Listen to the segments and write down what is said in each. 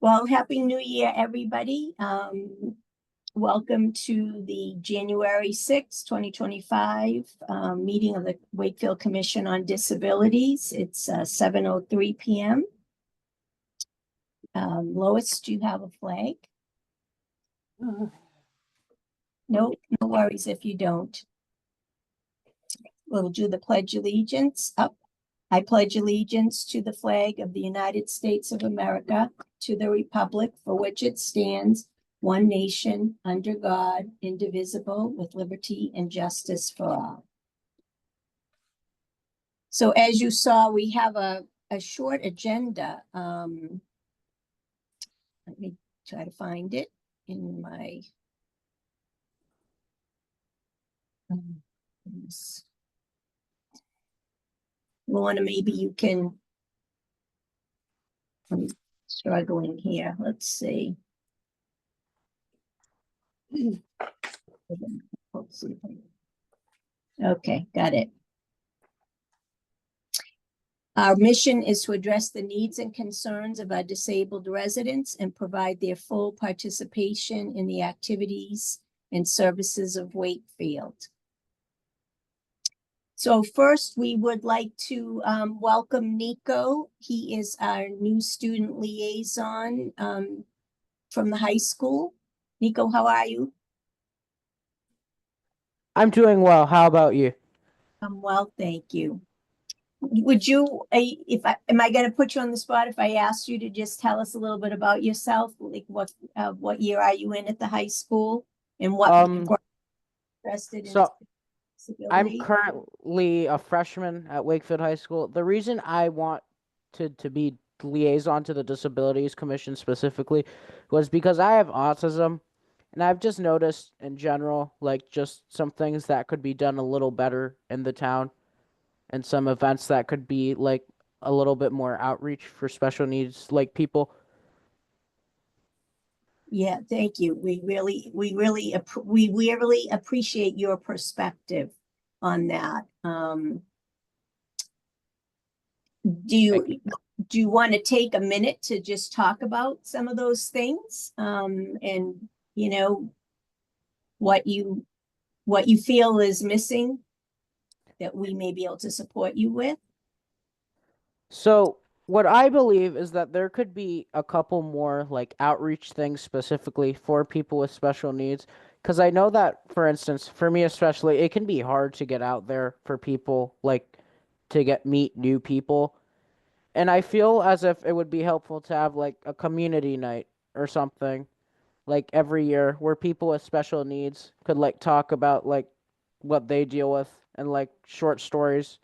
Well, Happy New Year, everybody. Welcome to the January 6th, 2025 meeting of the Wakefield Commission on Disabilities. It's 7:03 p.m. Lois, do you have a flag? No, no worries if you don't. We'll do the Pledge of Allegiance. Up. I pledge allegiance to the flag of the United States of America, to the republic for which it stands, one nation, under God, indivisible, with liberty and justice for all. So as you saw, we have a short agenda. Let me try to find it in my Lorna, maybe you can. I'm struggling here. Let's see. Okay, got it. Our mission is to address the needs and concerns of our disabled residents and provide their full participation in the activities and services of Wakefield. So first, we would like to welcome Nico. He is our new student liaison from the high school. Nico, how are you? I'm doing well. How about you? I'm well, thank you. Would you, am I going to put you on the spot if I asked you to just tell us a little bit about yourself? Like what year are you in at the high school and what you're interested in So I'm disability? currently a freshman at Wakefield High School. The reason I want to be liaison to the Disabilities Commission specifically was because I have autism, and I've just noticed in general, like just some things that could be done a little better in the town, and some events that could be like a little bit more outreach for special needs like people. Yeah, thank you. We really appreciate your perspective on that. Do Thank you. you do you want to take a minute to just talk about some of those things? And you know what you feel is missing that we may be able to support you with? So what I believe is that there could be a couple more like outreach things specifically for people with special needs. Because I know that, for instance, for me especially, it can be hard to get out there for people, like to get meet new people. And I feel as if it would be helpful to have like a community night or something like every year where people with special needs could like talk about like what they deal with and like short stories,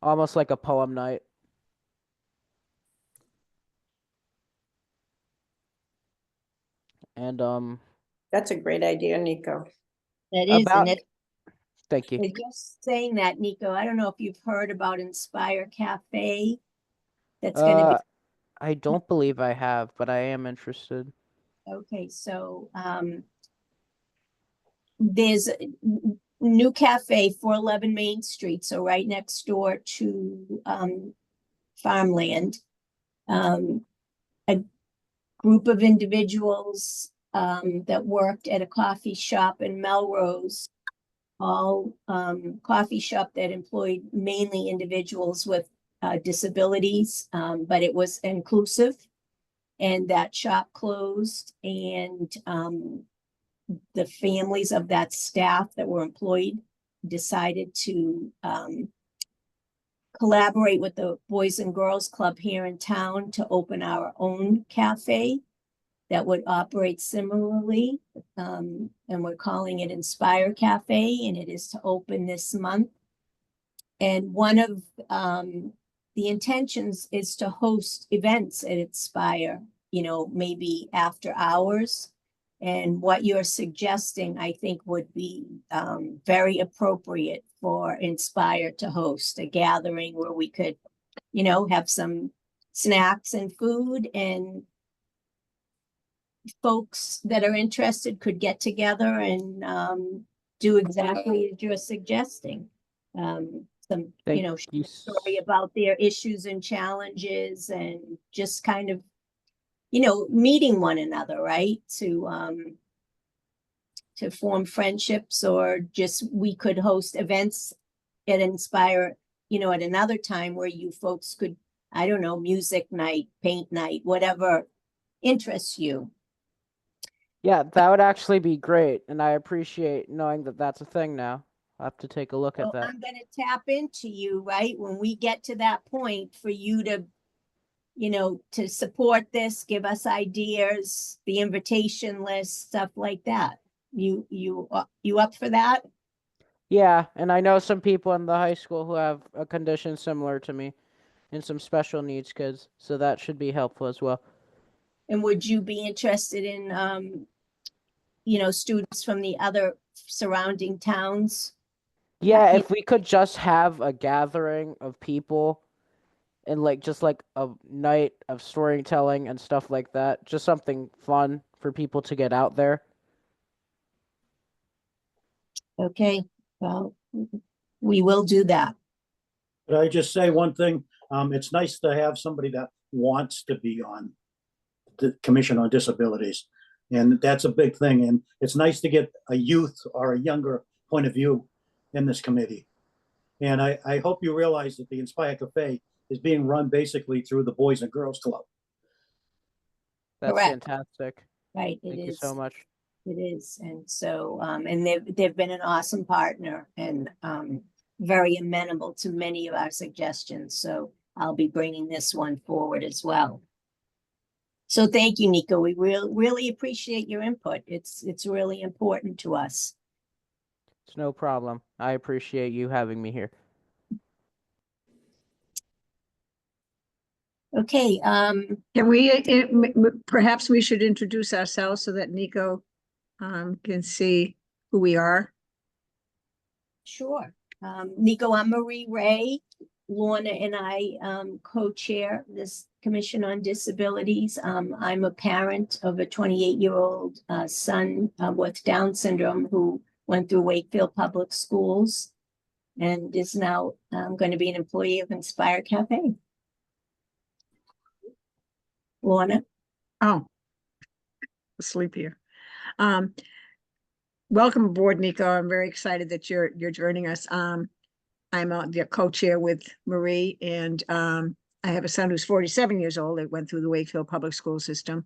almost like a poem night. And That's a great idea, Nico. That is, and about thank you. just saying that, Nico, I don't know if you've heard about Inspire Cafe. That's going to be Uh, I don't believe I have, but I am interested. okay. So there's a new cafe, 411 Main Street, so right next door to farmland. A group of individuals that worked at a coffee shop in Melrose, all coffee shop that employed mainly individuals with disabilities, but it was inclusive. And that shop closed, and the families of that staff that were employed decided to collaborate with the Boys and Girls Club here in town to open our own cafe that would operate similarly. And we're calling it Inspire Cafe, and it is to open this month. And one of the intentions is to host events at Inspire, maybe after hours. And what you're suggesting, I think, would be very appropriate for Inspire to host a gathering where we could, have some snacks and food, and folks that are interested could get together and do exactly as you're suggesting. some, Thank you. story about their issues and challenges and just kind of, meeting one another, right? To form friendships, or just we could host events at Inspire, at another time where you folks could, I don't know, music night, paint night, whatever interests you. Yeah, that would actually be great, and I appreciate knowing that that's a thing now. I'll have to take a look at Well, that. I'm gonna tap into you, right? When we get to that point for you to, to support this, give us ideas, the invitation list, stuff like that. You up for that? Yeah, and I know some people in the high school who have a condition similar to me and some special needs kids, so that should be helpful as well. And would you be interested in, students from the other surrounding towns? Yeah, You if we could just have a gathering of people and just like a night of storytelling and stuff like that, just something fun for people to get out there. Okay, well, we will do that. Could I just say one thing? It's nice to have somebody that wants to be on the Commission on Disabilities. And that's a big thing. And it's nice to get a youth or a younger point of view in this committee. And I hope you realize that the Inspire Cafe is being run basically through the Boys and Girls Club. That's Correct. fantastic. Right, it Thank you is. so much. It is. And so, and they've been an awesome partner and very amenable to many of our suggestions. So I'll be bringing this one forward as well. So thank you, Nico. We really appreciate your input. It's really important to us. It's no problem. I appreciate you having me here. Okay, Can we, perhaps we should introduce ourselves so that Nico can see who we are. sure. Nico, I'm Marie Ray. Lorna and I co-chair this Commission on Disabilities. I'm a parent of a 28-year-old son with Down syndrome who went through Wakefield Public Schools and is now going to be an employee of Inspire Cafe. Lorna? Oh, asleep here. Welcome aboard, Nico. I'm very excited that you're joining us. I'm the co-chair with Marie, and I have a son who's 47 years old that went through the Wakefield Public School System,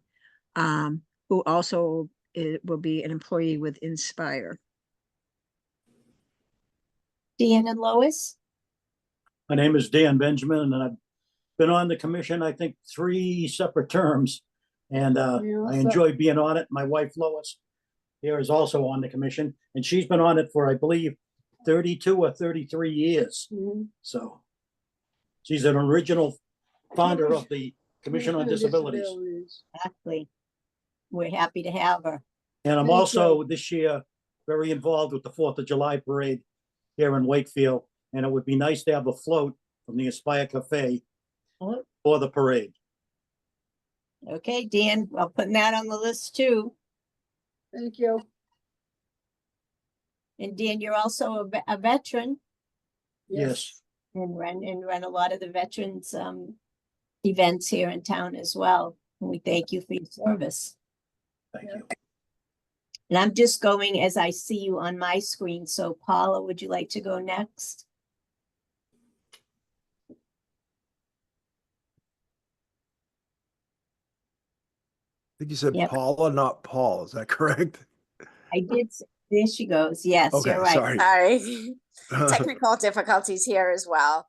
who also will be an employee with Inspire. Dan and Lois? My name is Dan Benjamin, and I've been on the commission, I think, 3 separate terms. And I enjoy being on it. My wife Lois here is also on the commission, and she's been on it for, I believe, 32 or 33 years. Mm-hmm. So she's an original founder of the Commission on Disabilities. Exactly. We're happy to have her. And I'm also this year very involved with the 4th of July parade here in Wakefield. And it would be nice to have a float from the Aspire Cafe for the parade. Okay, Dan, I'll put that on the list too. Thank you. And Dan, you're also a veteran Yes. and run a lot of the veterans events here in town as well. And we thank you for your service. Thank you. And I'm just going as I see you on my screen. So Paula, would you like to go next? I think you said Yep. Paula, not Paul. Is that correct? I did. There she goes. Yes, Okay, you're right. sorry. Sorry, technical difficulties here as well.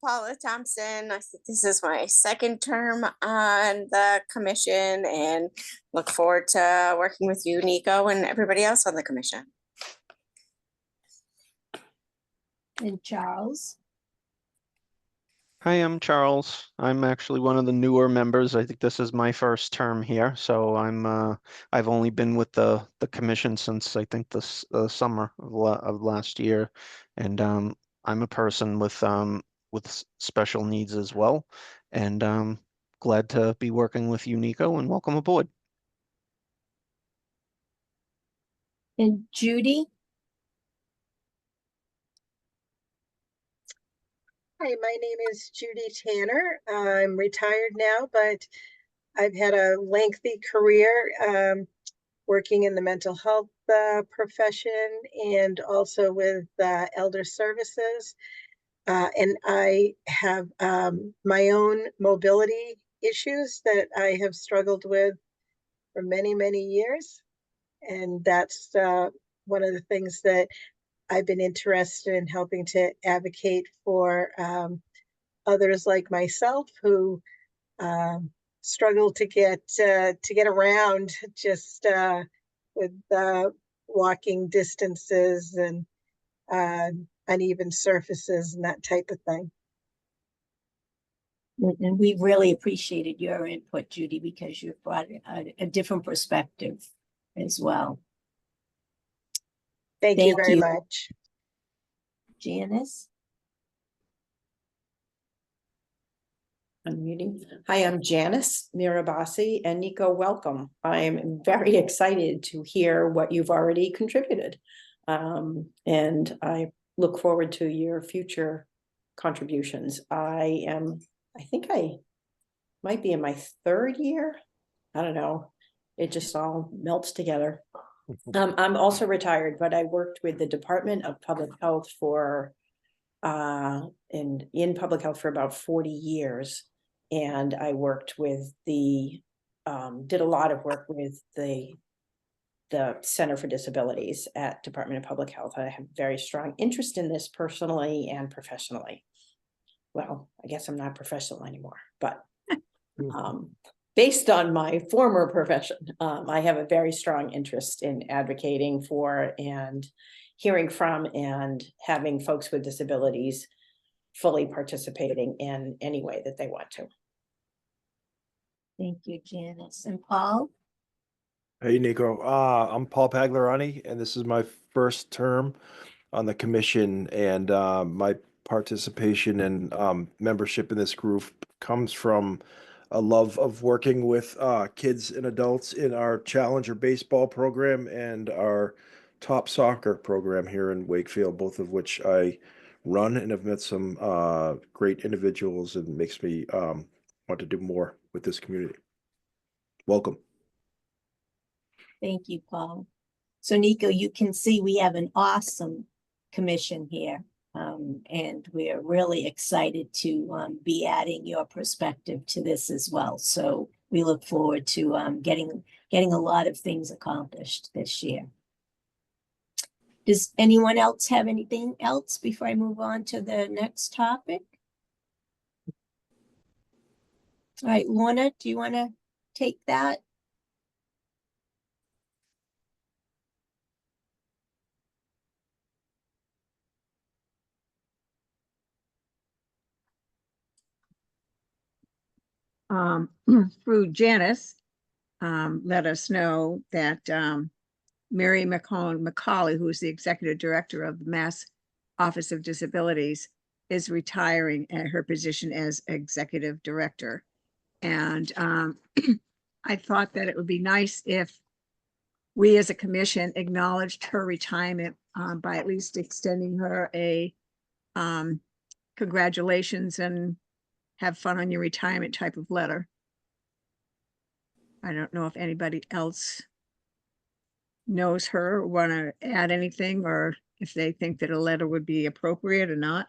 Paula Thompson, I think this is my 2nd term on the commission and look forward to working with you, Nico, and everybody else on the commission. And Charles. Hi, I'm Charles. I'm actually one of the newer members. I think this is my 1st term here, so I've only been with the commission since I think this summer of last year, and I'm a person with special needs as well, and glad to be working with you, Nico, and welcome aboard. And Judy. Hi, my name is Judy Tanner. I'm retired now, but I've had a lengthy career working in the mental health profession and also with elder services. And I have my own mobility issues that I have struggled with for many, many years. And that's one of the things that I've been interested in helping to advocate for others like myself who struggle to get around just with walking distances and uneven surfaces and that type of thing. And we really appreciated your input, Judy, because you brought a different perspective as well. Thank you Thank very you. much. Janice? Unmuting. Hi, I'm Janice Mirabasi, and Nico, welcome. I'm very excited to hear what you've already contributed. And I look forward to your future contributions. I think I might be in my third year. I don't know. It just all melts together. I'm also retired, but I worked with the Department of Public Health for in public health for about 40 years. And I worked with did a lot of work with the Center for Disabilities at Department of Public Health. I have very strong interest in this personally and professionally. Well, I guess I'm not professional anymore, but based on my former profession, I have a very strong interest in advocating for and hearing from and having folks with disabilities fully participating in any way that they want to. Thank you, Janice. And Paul? Hey, Nico. I'm Paul Paglarani, and this is my first term on the commission. And my participation and membership in this group comes from a love of working with kids and adults in our Challenger baseball program and our top soccer program here in Wakefield, both of which I run and have met some great individuals, and makes me want to do more with this community. Welcome. Thank you, Paul. So Nico, you can see we have an awesome commission here. And we're really excited to be adding your perspective to this as well. So we look forward to getting a lot of things accomplished this year. Does anyone else have anything else before I move on to the next topic? All right, Lorna, do you want to take that? Through Janice, let us know that Mary McCauley, who is the executive director of the Mass Office of Disabilities, is retiring at her position as executive director. And I thought that it would be nice if we as a commission acknowledged her retirement by at least extending her a congratulations and have fun on your retirement type of letter. I don't know if anybody else knows her or want to add anything, or if they think that a letter would be appropriate or not.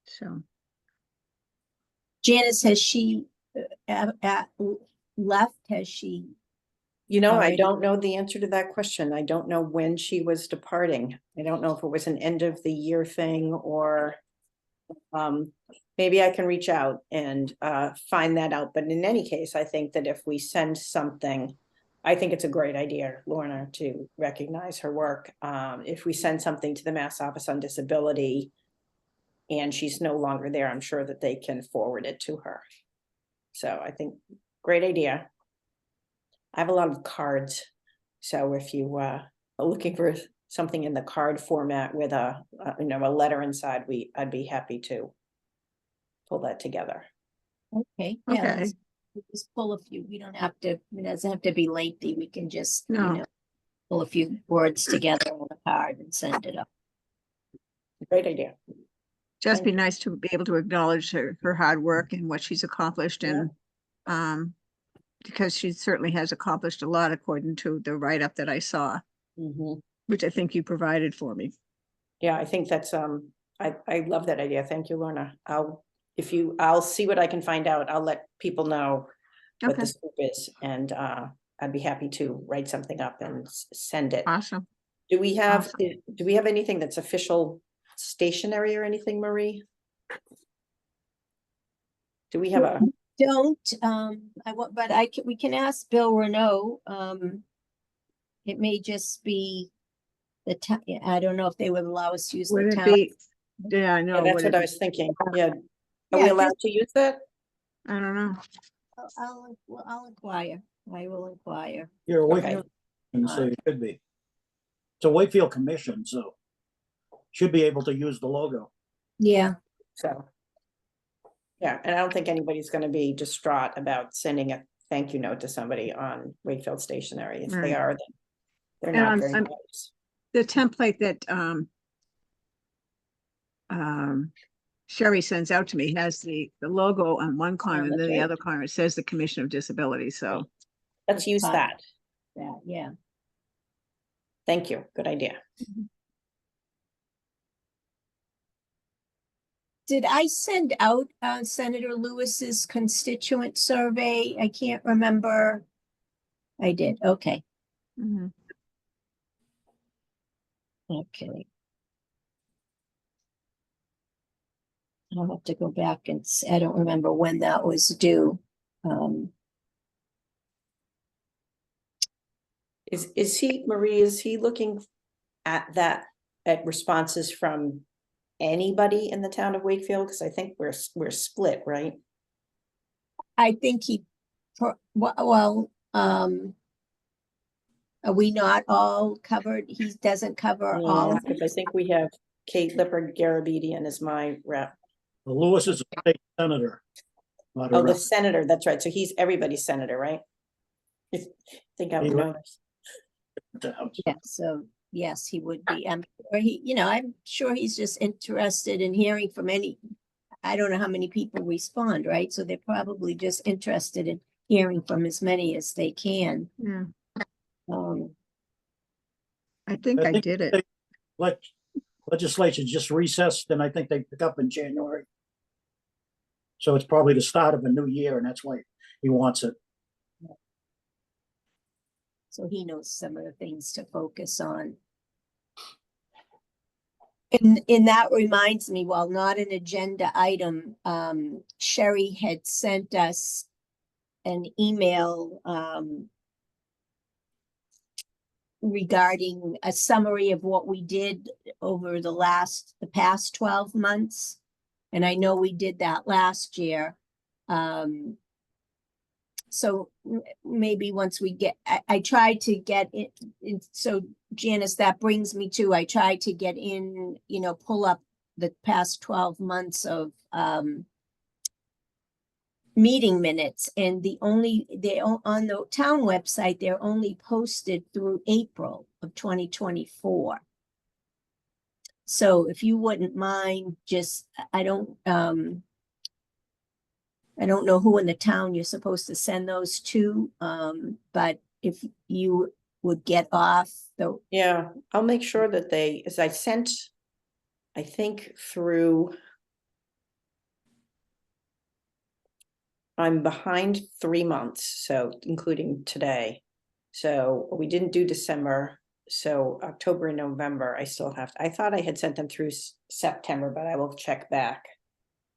So Janice, has she left? Has she? You know, I Already. don't know the answer to that question. I don't know when she was departing. I don't know if it was an end of the year thing or maybe I can reach out and find that out. But in any case, I think that if we send something, I think it's a great idea, Lorna, to recognize her work. If we send something to the Mass Office on Disability and she's no longer there, I'm sure that they can forward it to her. So I think great idea. I have a lot of cards. So if you are looking for something in the card format with a letter inside, I'd be happy to pull that together. Okay. Yeah, okay, let's just pull a few. We don't have to, it doesn't have to be lengthy. We can just, No. pull a few words together on a card and send it up. Great idea. just Thank be you. nice to be able to acknowledge her hard work and what she's accomplished Yeah. and, because she certainly has accomplished a lot according to the write-up that I saw, Mhm. which I think you provided for me. Yeah, I think that's, I love that idea. Thank you, Lorna. I'll see what I can find out. I'll let people know what Okay, the scoop is, and, I'd be happy to write something up and send it. awesome. Do we have, Awesome. do we have anything that's official stationery or anything, Marie? Do we have a, Don't, but we can ask Bill Renault. It may just be the town, I don't know if they would allow us to use the Would it town. be, yeah, I yeah, know, that's would what it, I was thinking. Yeah. Are Yeah, we allowed to use that? I don't know. I'll inquire. I will inquire. You're a Okay. Wakefield, and so it could be. It's a Wakefield commission, so should be able to use the logo. Yeah, So. Yeah, and I don't think anybody's gonna be distraught about sending a thank you note to somebody on Wakefield Stationery. If they Right. are, then they're And not I'm- very I'm- nice. The template that, Sherry sends out to me has the logo on one corner, and that's then the right. other corner, it says the Commission of Disabilities, so. Let's use fine. that. yeah. Thank you. Good idea. Did I send out Senator Lewis's constituent survey? I can't remember. I did. Okay. Mhm. Okay. I'll have to go back and I don't remember when that was due. Is he, Marie, is he looking at that, at responses from anybody in the town of Wakefield? Because I think we're split, right? I think well, are we not all covered? He doesn't cover all. Yeah, because I think we have Kate Lippard Garabedian as my rep. Lewis is a state senator. Not a Oh, the rep. senator, that's right. So he's everybody's senator, right? I think I would know this. Yeah, so yes, he would be. Or I'm sure he's just interested in hearing from I don't know how many people respond, right? So they're probably just interested in hearing from as many as they can. Yeah, Um, I think I did it. Legislation just recessed, and I think they pick up in January. So it's probably the start of a new year, and that's why he wants it. so he knows some of the things to focus on. And that reminds me, while not an agenda item, Sherry had sent us an email regarding a summary of what we did over the past 12 months. And I know we did that last year. So maybe once we get, I tried to get it. So Janice, that brings me to, I tried to get in, pull up the past 12 months of meeting minutes, and on the town website, they're only posted through April of 2024. So if you wouldn't mind, just, I don't know who in the town you're supposed to send those to, but if you would get off the, Yeah, I'll make sure that as I sent, I think through. I'm behind 3 months, so including today. So we didn't do December, so October and November, I still have, I thought I had sent them through September, but I will check back.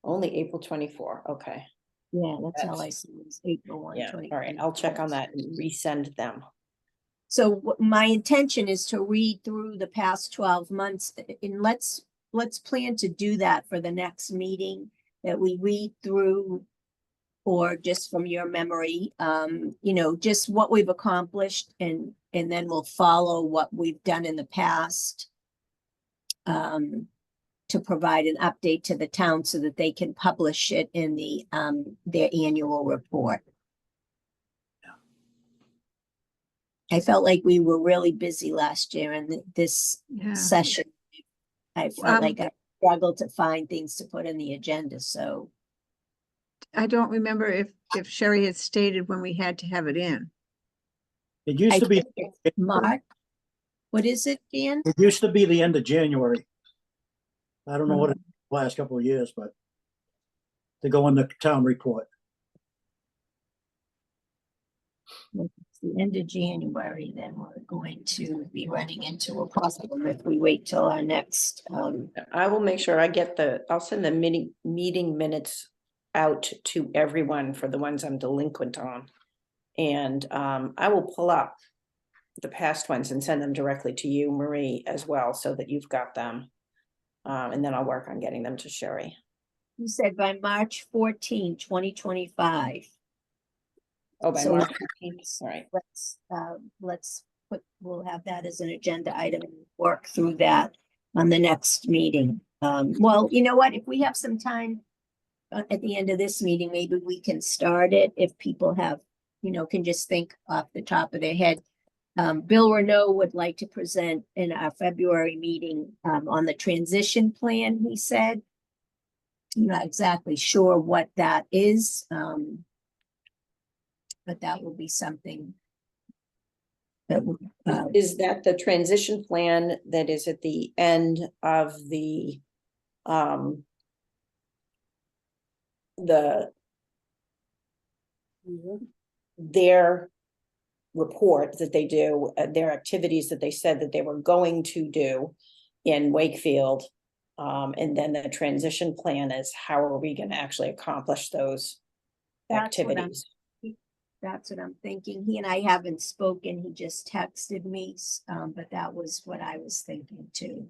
Only April 24, okay. yeah, that's all I see is April 1, Yeah, all right, I'll check on 2024. that and resend them. So my intention is to read through the past 12 months, and let's plan to do that for the next meeting, that we read through, or just from your memory, just what we've accomplished, and then we'll follow what we've done in the past, to provide an update to the town so that they can publish it in their annual report. I felt like we were really busy last year, and this Yeah. session, I felt like I struggle to find things to put on the agenda, so. I don't remember if Sherry had stated when we had to have it in. It I used to be, think it's Mark, what is it, Dan? it used to be the end of January. I don't know what Mhm. it last couple of years, but to go in the town report. It's the end of January, then we're going to be running into a problem if we wait till our next, I will make sure I get I'll send the meeting minutes out to everyone for the ones I'm delinquent on. And I will pull up the past ones and send them directly to you, Marie, as well, so that you've got them. And then I'll work on getting them to Sherry. you said by March 14, 2025. Oh, by So- March 15th, sorry. Let's we'll have that as an agenda item and work through that on the next meeting. Well, you know what, if we have some time at the end of this meeting, maybe we can start it if people have, can just think off the top of their head. Bill Renault would like to present in our February meeting on the transition plan, he said. I'm not exactly sure what that is, but that will be something that will, Is that the transition plan that is at the end of their report that they do, their activities that they said that they were going to do in Wakefield? And then the transition plan is how are we going to actually accomplish those That's what I'm- activities? that's what I'm thinking. He and I haven't spoken. He just texted me, but that was what I was thinking too.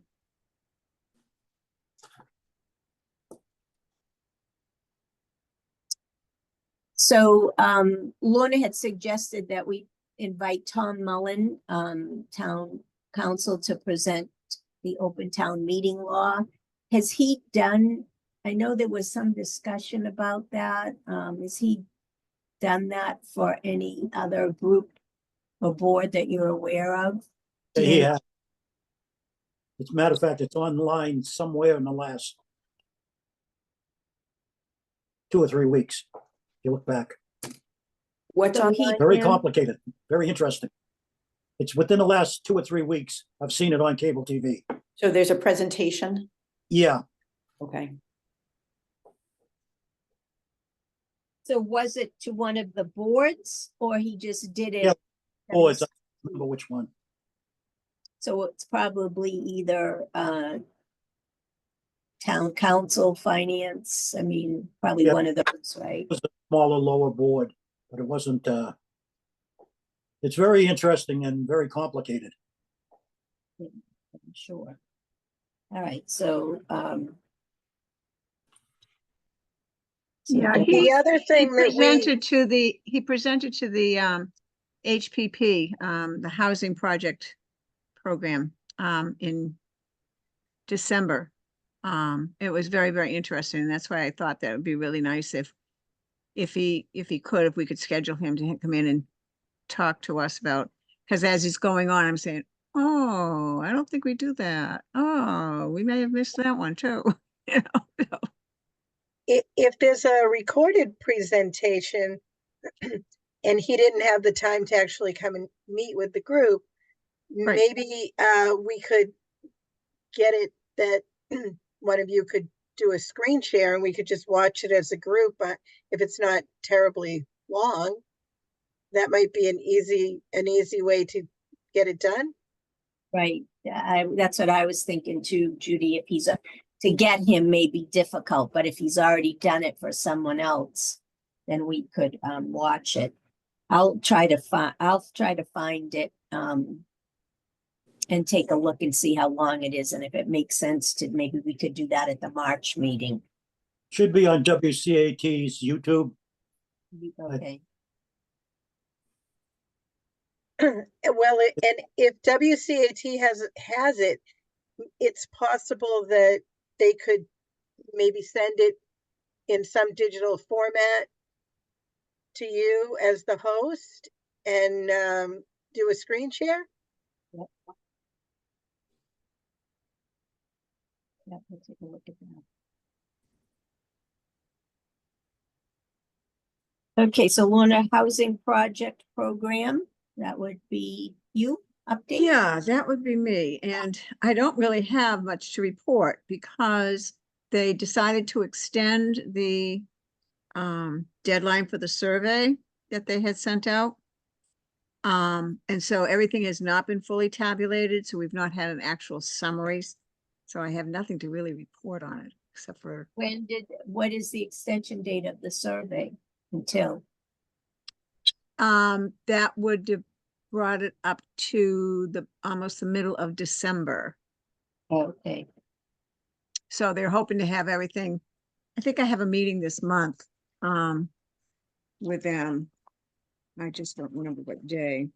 So Lorna had suggested that we invite Tom Mullen, town council, to present the open town meeting law. Has he done, I know there was some discussion about that. Has he done that for any other group or board that you're aware of? He Dan? has. As a matter of fact, it's online somewhere in the last 2 or 3 weeks. If you look back, What's So on? he- very Yeah. complicated, very interesting. It's within the last 2 or 3 weeks. I've seen it on cable TV. So there's a presentation? Yeah, Okay. So was it to one of the boards or he just did it? Yeah. oh, as- it's, I don't remember which one. So it's probably either town council, finance, I mean, probably Yeah. one of those, right? It was a smaller, lower board, but it wasn't, it's very interesting and very complicated. I'm sure. All right, so so Yeah, Bill- The other He thing that we, presented to the HPP, the Housing Project Program, in December. It was very, very interesting. And that's why I thought that would be really nice if we could schedule him to come in and talk to us about, because as he's going on, I'm saying, oh, I don't think we do that. Oh, we may have missed that one too. You know, if there's a recorded presentation and he didn't have the time to actually come and meet with the group, Right. maybe we could get it that one of you could do a screen share and we could just watch it as a group. But if it's not terribly long, that might be an easy way to get it done. right, that's what I was thinking too, Judy, if he's to get him may be difficult, but if he's already done it for someone else, then we could watch it. I'll try to find it and take a look and see how long it is, and if it makes sense to, maybe we could do that at the March meeting. Should be on WCAT's YouTube. Okay, Well, and if WCAT has it, it's possible that they could maybe send it in some digital format to you as the host and do a screen share. Yeah, we'll take a look at that. Okay, so Lorna Housing Project Program, that would be you, update? Yeah, that would be me. And I don't really have much to report because they decided to extend the deadline for the survey that they had sent out. And so everything has not been fully tabulated, so we've not had an actual summaries. So I have nothing to really report on it, except for What is the extension date of the survey until? that would have brought it up to the almost the middle of December. Okay, So they're hoping to have everything. I think I have a meeting this month with them. I just don't remember what day.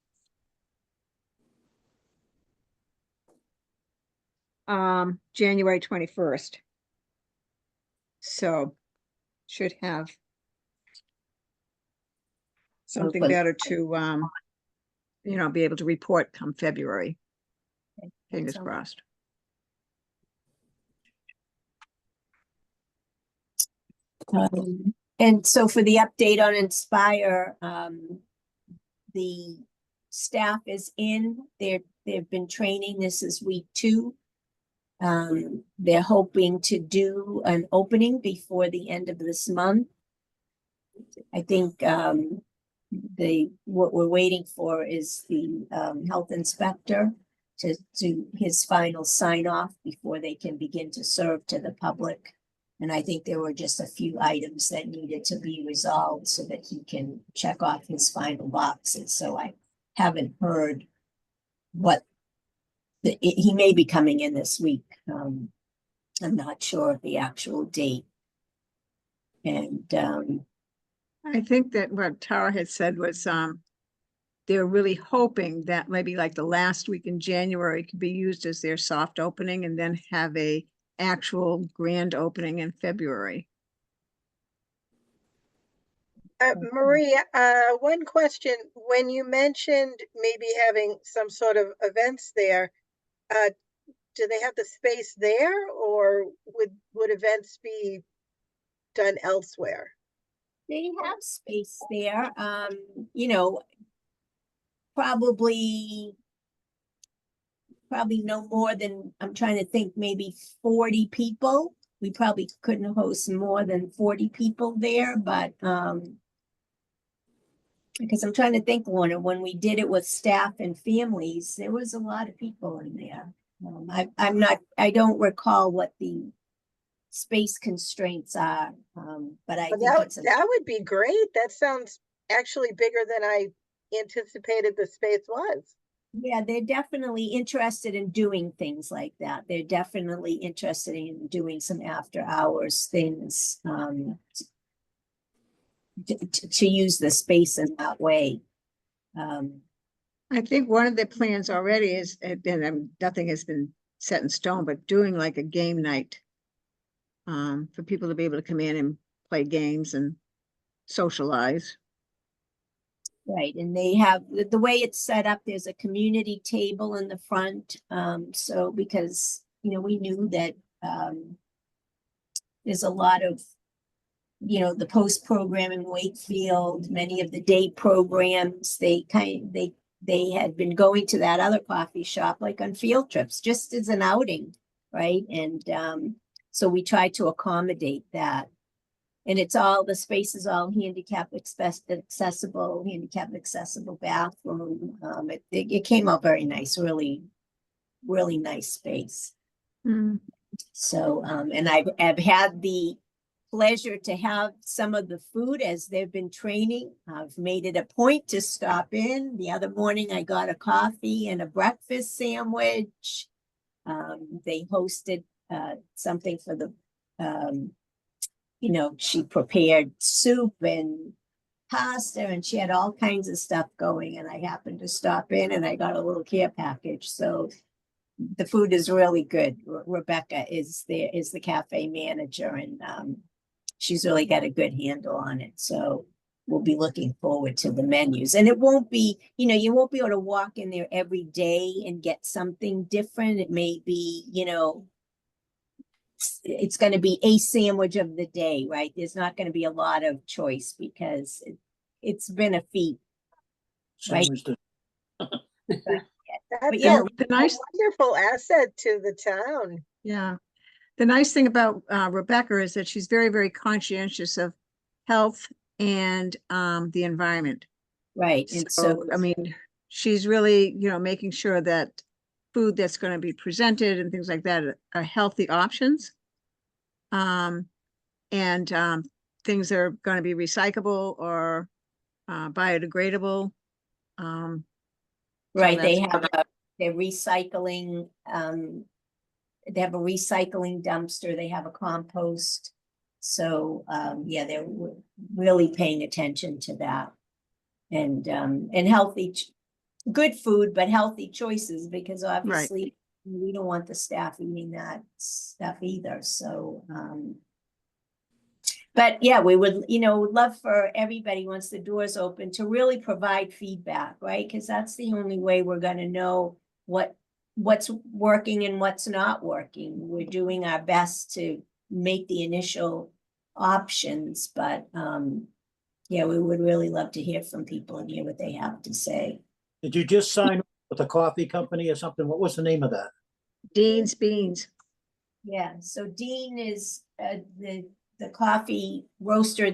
January 21st. So should have something but- better to be able to report come February. okay, Fingers sounds- crossed. And so for the update on Inspire, the staff is in, they've been training, this is week 2. They're hoping to do an opening before the end of this month. I think, what we're waiting for is the, health inspector to do his final sign off before they can begin to serve to the public. And I think there were just a few items that needed to be resolved so that he can check off his final boxes. So I haven't heard what he may be coming in this week. I'm not sure of the actual date. And I think that what Tara had said was they're really hoping that maybe like the last week in January could be used as their soft opening and then have a actual grand opening in February. Marie, one question, when you mentioned maybe having some sort of events there, do they have the space there or would events be done elsewhere? they have space there. You know, probably no more than, I'm trying to think, maybe 40 people. We probably couldn't host more than 40 people there, but because I'm trying to think, Lorna, when we did it with staff and families, there was a lot of people in there. I don't recall what the space constraints are, but I But think it's that would be great. That sounds actually bigger than I anticipated the space was. yeah, they're definitely interested in doing things like that. They're definitely interested in doing some after hours things, to use the space in that way. I think one of the plans already is, and nothing has been set in stone, but doing like a game night for people to be able to come in and play games and socialize. Right, and they have, the way it's set up, there's a community table in the front, so because, we knew that, there's a lot of, the post program in Wakefield, many of the day programs, they had been going to that other coffee shop, like on field trips, just as an outing, right? And, so we tried to accommodate that. And the space is all handicap accessible bathroom. It came out very nice, really, really nice space. Mm. So, and I've had the pleasure to have some of the food as they've been training. I've made it a point to stop in. The other morning I got a coffee and a breakfast sandwich. They hosted something for the, she prepared soup and pasta and she had all kinds of stuff going, and I happened to stop in and I got a little care package. So the food is really good. Rebecca is the cafe manager, and she's really got a good handle on it. So we'll be looking forward to the menus. And it won't be, you won't be able to walk in there every day and get something different. It may be, it's going to be a sandwich of the day, right? There's not going to be a lot of choice because it's been a feat. Right. Sandwich to- That's yeah, a the nice- wonderful asset to the town. Yeah. The nice thing about Rebecca is that she's very, very conscientious of health and the environment. Right. And So, I mean, she's really, making sure that food that's going to be presented and things like that are healthy options. And things that are going to be recyclable or biodegradable. right, they that's- have they're recycling, they have a recycling dumpster, they have a compost. So, yeah, they're really paying attention to that. And healthy, good food, but healthy choices, because obviously we don't want the staff eating that stuff either, so, but yeah, we would, love for everybody, once the doors open, to really provide feedback, right? Because that's the only way we're gonna know what's working and what's not working. We're doing our best to make the initial options, but yeah, we would really love to hear from people and hear what they have to say. Did you just sign up with a coffee company or something? What was the name of that? Dean's Beans. Yeah, so Dean is the coffee roaster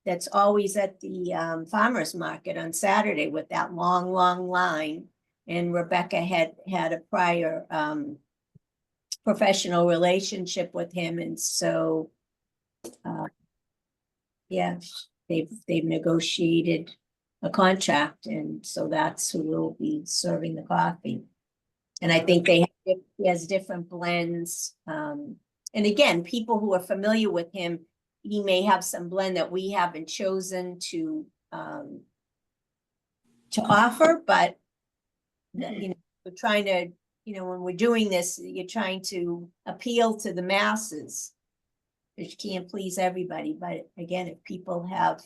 that's always at the farmer's market on Saturday with that long, long line. And Rebecca had a prior professional relationship with him, and so yeah, they've negotiated a contract, and so that's who will be serving the coffee. And I think he has different blends. And again, people who are familiar with him, he may have some blend that we haven't chosen to offer, but we're trying to, when we're doing this, you're trying to appeal to the masses. You can't please everybody, but again, if people have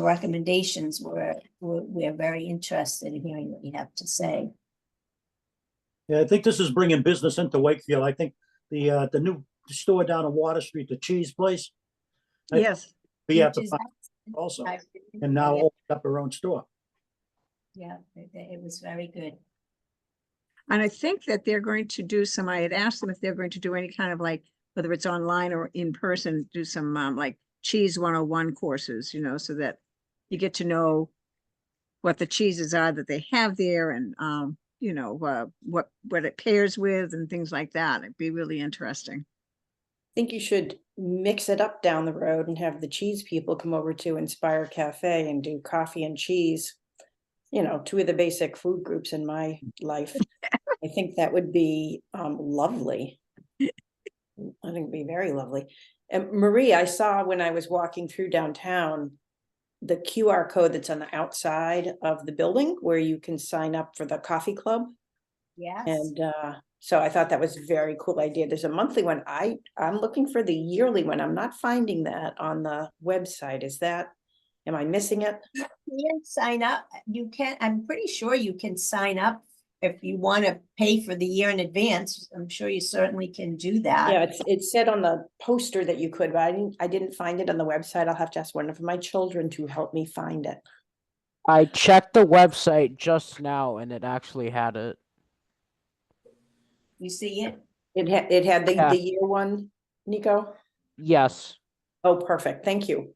recommendations, we're very interested in hearing what you have to say. Yeah, I think this is bringing business into Wakefield. I think the new store down on Water Street, the cheese place. Yes. We have to Which is find also, excellent. and now Yeah, open up her own store. yeah, it was very good. And I think that they're going to do some, I had asked them if they're going to do any kind of like, whether it's online or in person, do some like cheese 101 courses, so that you get to know what the cheeses are that they have there, and what it pairs with and things like that. It'd be really interesting. I think you should mix it up down the road and have the cheese people come over to Inspire Cafe and do coffee and cheese. Two of the basic food groups in my life. I think that would be lovely. I think it'd be very lovely. And Marie, I saw when I was walking through downtown, the QR code that's on the outside of the building where you can sign up for the coffee club. Yes. And so I thought that was a very cool idea. There's a monthly one. I'm looking for the yearly one. I'm not finding that on the website. Am I missing it? You can sign up. You can, I'm pretty sure you can sign up if you want to pay for the year in advance. I'm sure you certainly can do that. Yeah, it said on the poster that you could, but I didn't find it on the website. I'll have to ask one of my children to help me find it. I checked the website just now and it actually had it. You see it? It had Yeah. the year one, Nico? Yes. Oh, perfect. Thank you.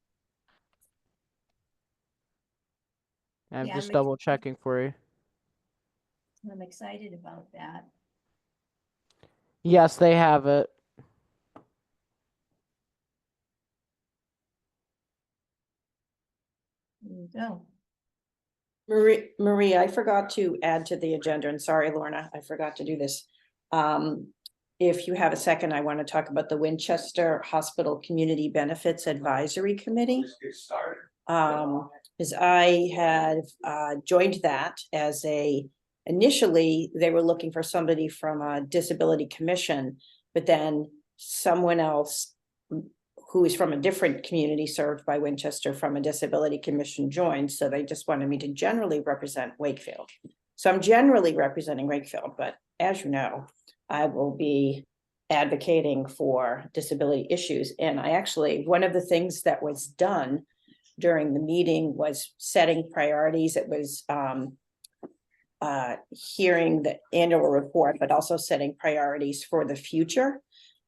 I'm Yeah, just I'm double checking for you. I'm excited about that. Yes, they have it. There you go. Marie, I forgot to add to the agenda, and sorry, Lorna, I forgot to do this. If you have a second, I want to talk about the Winchester Hospital Community Benefits Advisory Committee. As I had joined that initially they were looking for somebody from a disability commission, but then someone else who is from a different community served by Winchester from a disability commission joined. So they just wanted me to generally represent Wakefield. So I'm generally representing Wakefield, but as you know, I will be advocating for disability issues. And I actually, one of the things that was done during the meeting was setting priorities. It was hearing the annual report, but also setting priorities for the future.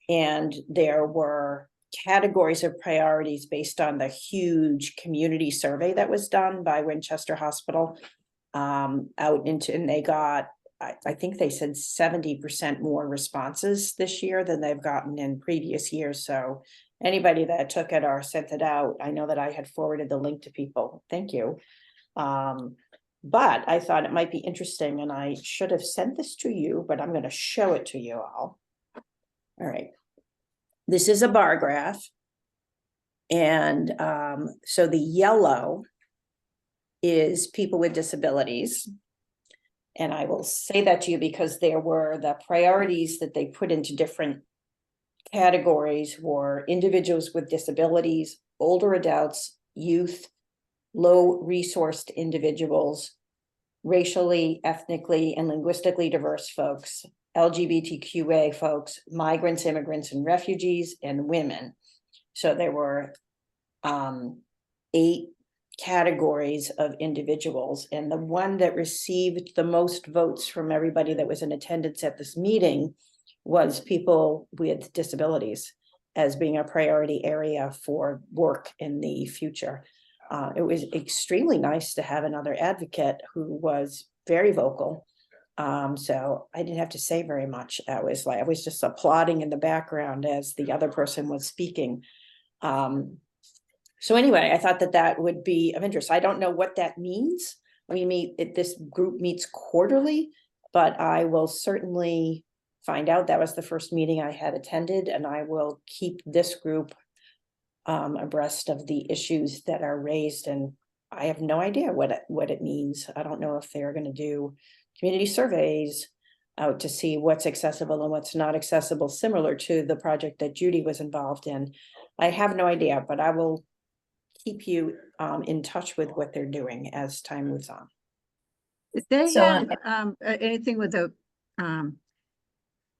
And there were categories of priorities based on the huge community survey that was done by Winchester Hospital out into, and they got, I think they said 70% more responses this year than they've gotten in previous years. So anybody that took it or sent it out, I know that I had forwarded the link to people. Thank you. But I thought it might be interesting, and I should have sent this to you, but I'm going to show it to you all. All right. This is a bar graph. And so the yellow is people with disabilities. And I will say that to you because there were the priorities that they put into different categories were individuals with disabilities, older adults, youth, low resourced individuals, racially, ethnically, and linguistically diverse folks, LGBTQA folks, migrants, immigrants, and refugees, and women. So there were 8 categories of individuals, and the one that received the most votes from everybody that was in attendance at this meeting was people with disabilities as being a priority area for work in the future. It was extremely nice to have another advocate who was very vocal. So I didn't have to say very much. I was just applauding in the background as the other person was speaking. So anyway, I thought that that would be of interest. I don't know what that means. This group meets quarterly, but I will certainly find out. That was the first meeting I had attended, and I will keep this group abreast of the issues that are raised. And I have no idea what it means. I don't know if they're going to do community surveys out to see what's accessible and what's not accessible, similar to the project that Judy was involved in. I have no idea, but I will keep you in touch with what they're doing as time moves on. Did they So, have anything with the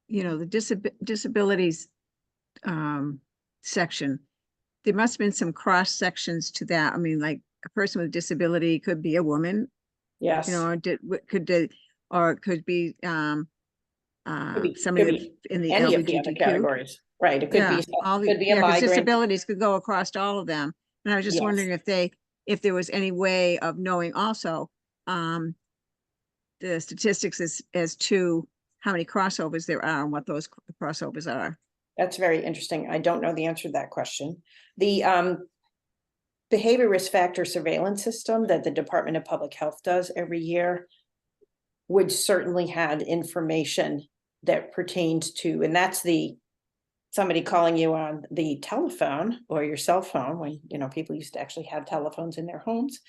the disabilities section? There must have been some cross sections to that. I mean, like a person with disability could be a woman, Yes. could be somebody in the any of the other LGBTQ. categories, right? It could be all the, could be a 'cause migrant. disabilities could go across all of them. And I was just Yes. wondering if there was any way of knowing also the statistics as to how many crossovers there are and what those crossovers are. That's very interesting. I don't know the answer to that question. The behavior risk factor surveillance system that the Department of Public Health does every year would certainly have information that pertains to, and that's somebody calling you on the telephone or your cell phone when, people used to actually have telephones in their homes,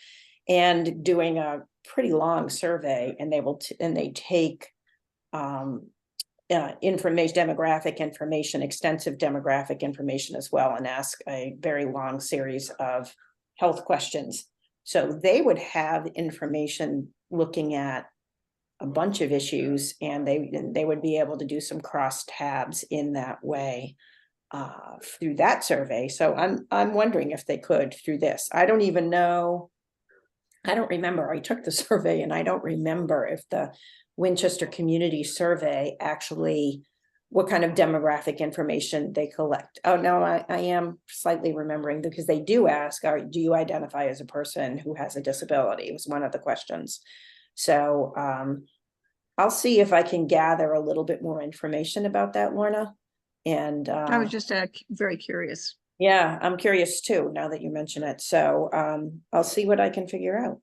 and doing a pretty long survey, and they take information, demographic information, extensive demographic information as well, and ask a very long series of health questions. So they would have information looking at a bunch of issues, and they would be able to do some cross tabs in that way through that survey. So I'm wondering if they could through this. I don't even know. I don't remember. I took the survey, and I don't remember if the Winchester Community Survey actually, what kind of demographic information they collect. Oh, no, I am slightly remembering, because they do ask, do you identify as a person who has a disability? It was one of the questions. So I'll see if I can gather a little bit more information about that, Lorna. And I was just very curious. Yeah, I'm curious too, now that you mention it. So I'll see what I can figure out.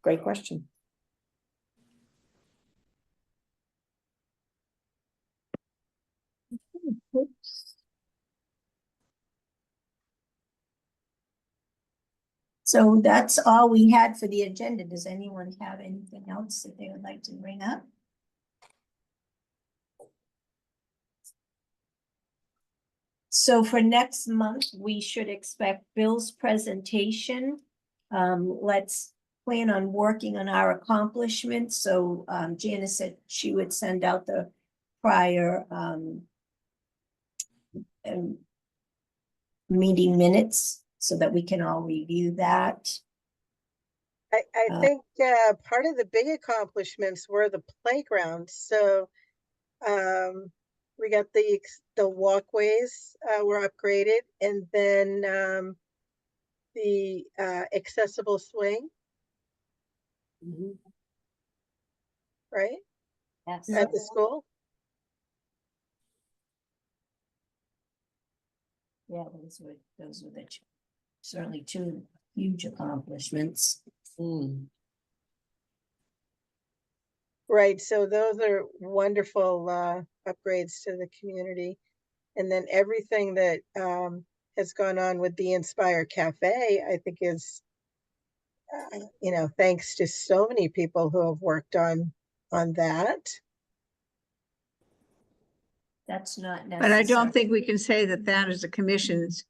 Great question. So that's all we had for the agenda. Does anyone have anything else that they would like to bring up? So for next month, we should expect Bill's presentation. Let's plan on working on our accomplishments. So Janice said she would send out the prior meeting minutes so that we can all review that. I Uh, think part of the big accomplishments were the playground. So we got the walkways were upgraded, and then the accessible swing, right, Yes. at the school. Yeah, those were certainly two huge accomplishments. Right, so those are wonderful upgrades to the community. And then everything that has gone on with the Inspire Cafe, I think is, you know, thanks to so many people who have worked on that. That's not But I don't necessary. think we can say that that is a commission's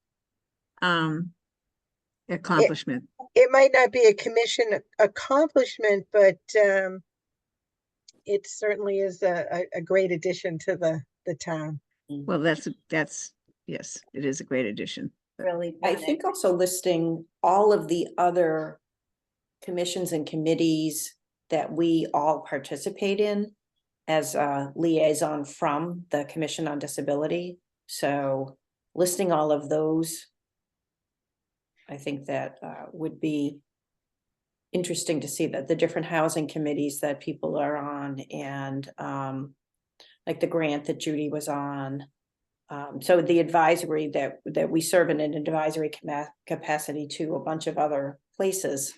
accomplishment. It might not be a commission accomplishment, but it certainly is a great addition to the town. Well, that's, yes, it is a great addition. Really. I been think also listing all of the other commissions and committees that we all participate in as a liaison from the Commission on Disability. So listing all of those, I think that would be interesting to see that the different housing committees that people are on, and like the grant that Judy was on. So the advisory that we serve in an advisory capacity to a bunch of other places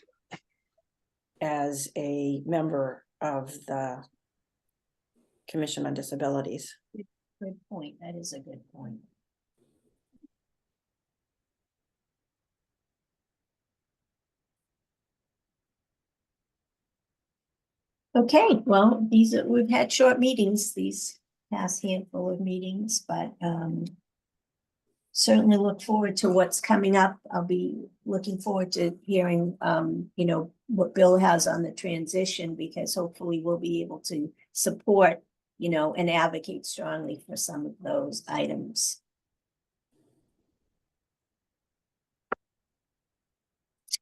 as a member of the Commission on Disabilities. Good point. That is a good point. Okay, well, we've had short meetings, these past handful of meetings, but certainly look forward to what's coming up. I'll be looking forward to hearing, you know, what Bill has on the transition, because hopefully we'll be able to support, you know, and advocate strongly for some of those items.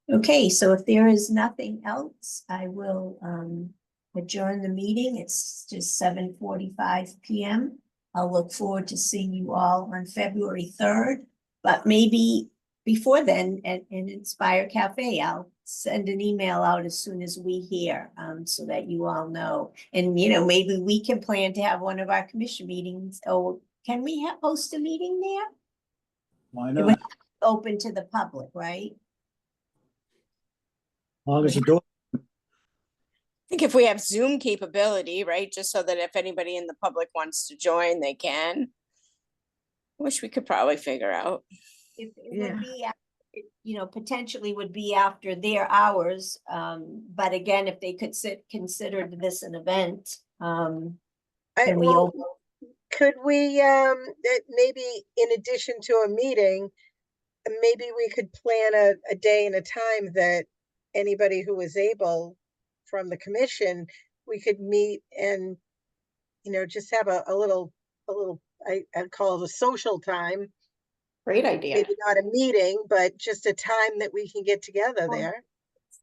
Okay, so if there is nothing else, I will adjourn the meeting. It's just 7:45 p.m. I'll look forward to seeing you all on February 3rd, but maybe before then at Inspire Cafe, I'll send an email out as soon as we hear, so that you all know. And, you know, maybe we can plan to have one of our commission meetings. Oh, can we host a meeting there? Why It would not? open to the public, right? As long as the door, I think if we have Zoom capability, right, just so that if anybody in the public wants to join, they can. Wish we could probably figure out. It Yeah. would be, you know, potentially would be after their hours, but again, if they could consider this an event, can we Well, open? could we maybe in addition to a meeting, maybe we could plan a day and a time that anybody who is able from the commission, we could meet and, you know, just have a little, I'd call it a social time. Great idea. Maybe not a meeting, but just a time that we can get together Well, there.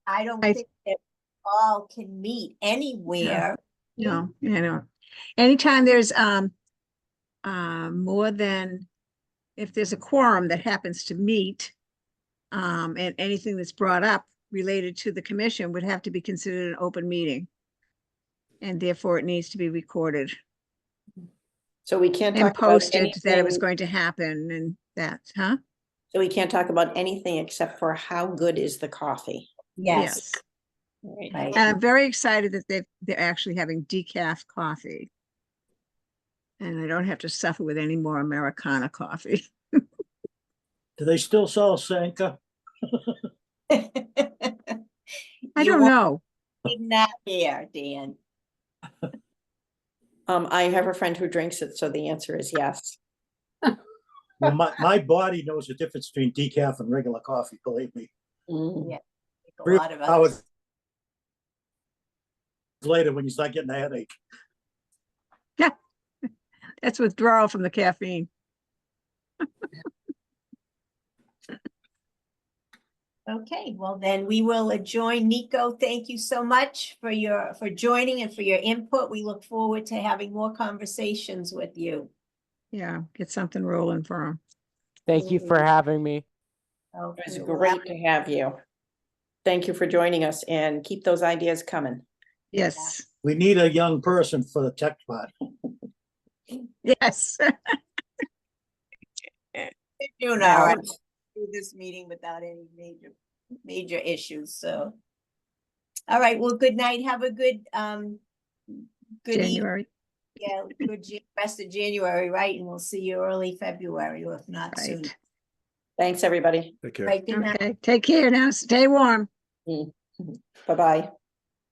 I don't I- think that all can meet anywhere. No, you know, anytime there's more than, if there's a quorum that happens to meet, and anything that's brought up related to the commission would have to be considered an open meeting. And therefore it needs to be recorded So we can't and talk about posted that it was anything. going to happen, and that, huh? So we can't talk about anything except for how good is the coffee. Yes, Right. right. And I'm very excited that they're actually having decaf coffee. And I don't have to suffer with any more Americana coffee. do they still sell Sanka? I You don't won't know. bring that here, Dan. I have a friend who drinks it, so the answer is yes. Well, my body knows the difference between decaf and regular coffee, believe me. Yeah. A 3 lot of hours us. later when you start getting a headache. That's withdrawal from the caffeine. Okay, well then we will adjourn. Nico, thank you so much for joining and for your input. We look forward to having more conversations with you. Yeah, get something rolling for them. Thank you for having me. It was Okay, well, great to have you. Thank you for joining us and keep those ideas coming. Yes, We need a young person for the tech spot. yes. Doing Now, all right. Through this meeting without any major issues, so. All right, well, good night. Have a good evening. January, Yeah, rest of January, right? And we'll see you early February, or if not soon. right. Thanks, everybody. Take care. Right, good night. Okay, take care now. Stay warm. Bye-bye.